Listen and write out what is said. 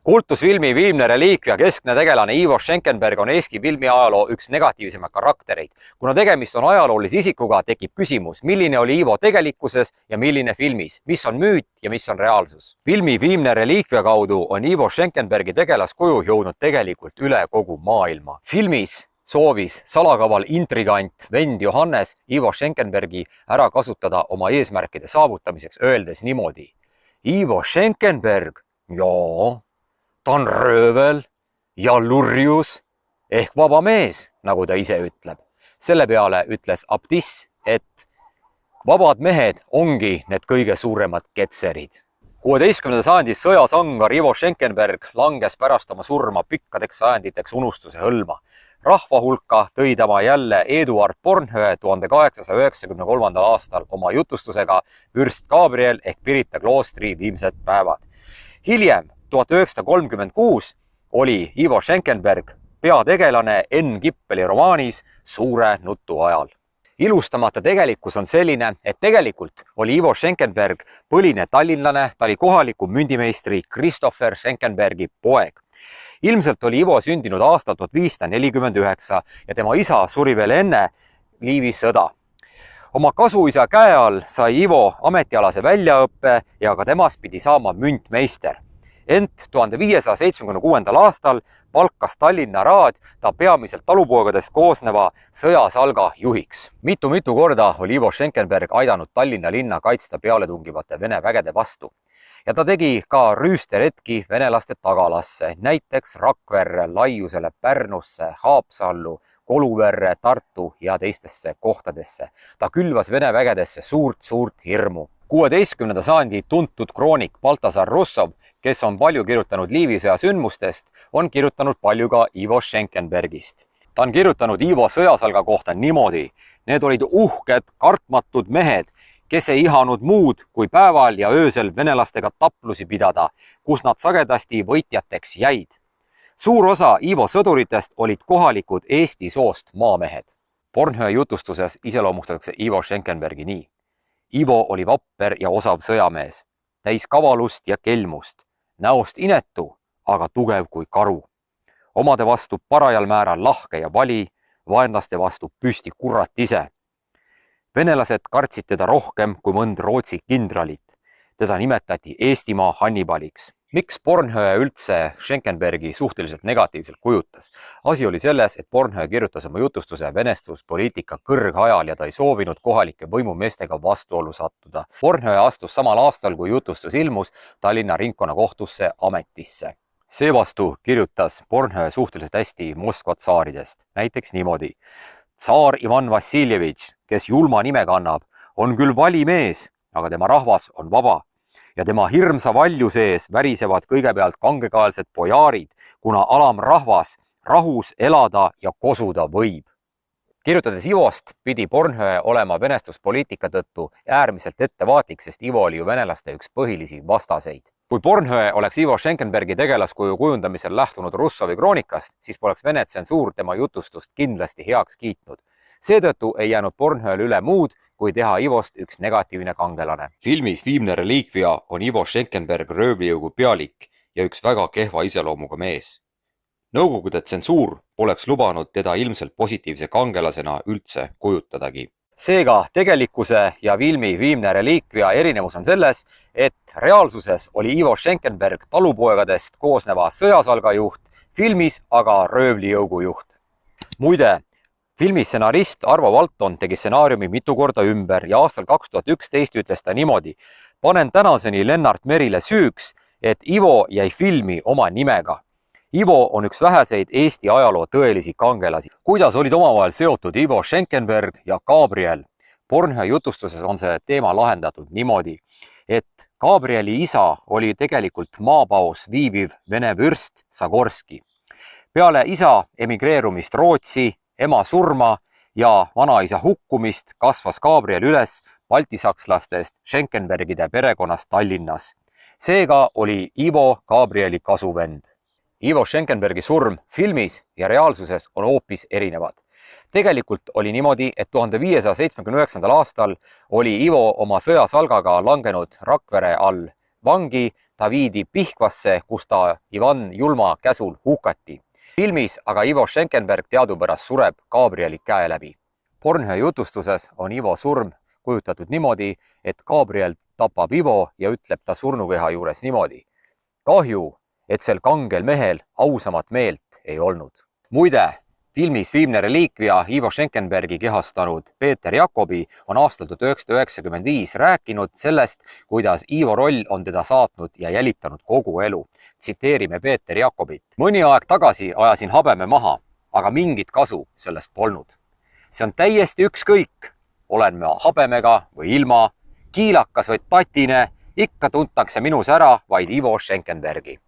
Kultusfilmi viimne reliikvia keskne tegelane Ivo Schenkenberg on Eesti filmiajaloo üks negatiivsemaid karaktereid. Kuna tegemist on ajaloolise isikuga, tekib küsimus, milline oli Ivo tegelikkuses ja milline filmis, mis on müüt ja mis on reaalsus. Filmi viimne reliikvia kaudu on Ivo Schenkenbergi tegelaskuju jõudnud tegelikult üle kogu maailma. Filmis soovis salakaval intrigant vend Johannes Ivo Schenkenbergi ära kasutada oma eesmärkide saavutamiseks, öeldes niimoodi. Ivo Schenkenberg, joo, ta on röövel ja lurjus ehk vaba mees, nagu ta ise ütleb. Selle peale ütles abtiss, et vabad mehed ongi need kõige suuremad ketserid. 16. sajandi sõjasangar Ivo Schenkenberg langes pärast oma surma pikkadeks sajanditeks unustuse hõlma. Rahva hulka tõi tema jälle Eduard Bornhöhe 1893. aastal oma jutustusega Vürst Gabriel ehk Pirita kloostri viimsed päevad. Hiljem, 1936, oli Ivo Schenkenberg peategelane Enn Kippeli romaanis Suure nutu ajal. Ilustamata tegelikkus on selline, et tegelikult oli Ivo Schenkenberg põline tallinlane, ta oli kohaliku mündimeistri Christopher Schenkenbergi poeg. Ilmselt oli Ivo sündinud aastal 1549 ja tema isa suri veel enne Liivi sõda. Oma kasuisa käe all sai Ivo ametialase väljaõppe ja ka temast pidi saama müntmeister. Ent 1576. aastal palkas Tallinna raad ta peamiselt talupoegadest koosneva sõjasalga juhiks. Mitu korda oli Ivo Schenkenberg aidanud Tallinna linna kaitsta pealetungivate Vene vägede vastu. Ja ta tegi ka rüüsteretki venelaste tagalasse, näiteks Rakverre, Laiusele, Pärnusse, Haapsallu, Koluverre, Tartu ja teistesse kohtadesse. Ta külvas Vene vägedesse suurt hirmu. 16. sajandi tuntud kroonik Baltasar Russov, kes on palju kirjutanud Liivi sõja sündmustest, on kirjutanud palju ka Ivo Schenkenbergist. Ta on kirjutanud Ivo sõjasalga kohta niimoodi. Need olid uhked, kartmatud mehed, kes ei ihanud muud kui päeval ja öösel venelastega taplusi pidada, kus nad sagedasti võitjateks jäid. Suur osa Ivo sõduritest olid kohalikud Eesti soost maamehed. Bornhöhe jutustuses iseloomustatakse Ivo Schenkenbergi nii. Ivo oli vapper ja osav sõjamees, täis kavalust ja kelmust, näost inetu, aga tugev kui karu. Omade vastu parajal määral lahke ja vali, vaenlaste vastu püsti kurat ise. Venelased kartsid teda rohkem kui mõnd Rootsi kindralit. Teda nimetati Eestimaa Hannibaliks. Miks Bornhöhe üldse Schenkenbergi suhteliselt negatiivselt kujutas? Asi oli selles, et Bornhöhe kirjutas oma jutustuse venestluspoliitika kõrghajal ja ta ei soovinud kohalike võimumeestega vastuollu sattuda. Bornhöhe astus samal aastal, kui jutustus ilmus, Tallinna ringkonnakohtusse ametisse. Seevastu kirjutas Bornhöhe suhteliselt hästi Moskva tsaaridest. Näiteks niimoodi. Tsaar Ivan Vassiljevitš, kes julma nime kannab, on küll vali mees, aga tema rahvas on vaba. Ja tema hirmsa valju sees värisevad kõigepealt kangekaelsed pojaarid, kuna alamrahvas rahus elada ja kosuda võib. Kirjutades Ivost pidi Bornhöhe olema venestluspoliitika tõttu äärmiselt ettevaatlik, sest Ivo oli ju venelaste üks põhilisi vastaseid. Kui Bornhöhe oleks Ivo Schenkenbergi tegelaskuju kujundamisel lähtunud Russovi kroonikast, siis poleks Vene tsensuur tema jutustust kindlasti heaks kiitnud. Seetõttu ei jäänud Bornhöhel üle muud, kui teha Ivost üks negatiivne kangelane. Filmis viimne reliikvia on Ivo Schenkenberg röövlijõugu pealik ja üks väga kehva iseloomuga mees. Nõukogude tsensuur poleks lubanud teda ilmselt positiivse kangelasena üldse kujutadagi. Seega tegelikkuse ja filmi viimne reliikvia erinevus on selles, et reaalsuses oli Ivo Schenkenberg talupoegadest koosneva sõjasalga juht, filmis aga röövlijõugu juht. Muide, filmi stsenarist Arvo Valton tegi stsenaariumi mitu korda ümber ja aastal 2011 ütles ta niimoodi. Panen tänaseni Lennart Merile süüks, et Ivo jäi filmi oma nimega. Ivo on üks väheseid Eesti ajaloo tõelisi kangelasi. Kuidas olid omavahel seotud Ivo Schenkenberg ja Gabriel? Bornhöhe jutustuses on see teema lahendatud niimoodi, et Gabrieli isa oli tegelikult maapaos viibiv Vene vürst Zagorski. Peale isa emigreerumist Rootsi, ema surma ja vanaisa hukkumist kasvas Gabriel üles baltisakslastest Schenkenbergide perekonnast Tallinnas. Seega oli Ivo Gabrieli kasuvend. Ivo Schenkenbergi surm filmis ja reaalsuses on hoopis erinevad. Tegelikult oli niimoodi, et 1579. aastal oli Ivo oma sõjasalgaga langenud Rakvere all vangi. ta viidi Pihkvasse, kus ta Ivan julma käsul hukati. Filmis aga Ivo Schenkenberg teadupärast sureb Gabrieli käe läbi. Pornhöö jutustuses on Ivo surm kujutatud niimoodi, et Gabriel tapab Ivo ja ütleb ta surnukeha juures niimoodi. Kahju, et sel kangel mehel ausamat meelt ei olnud. Muide, filmis Viimne reliikvia Ivo Schenkenbergi kehastanud Peeter Jakobi on aastal 1995 rääkinud sellest, kuidas Ivo roll on teda saatnud ja jälitanud kogu elu. Tsiteerime Peeter Jakobit. Mõni aeg tagasi ajasin habeme maha, aga mingit kasu sellest polnud. See on täiesti ükskõik, olen ma habemega või ilma, kiilakas või tatine, ikka tuntakse minus ära vaid Ivo Schenkenbergi.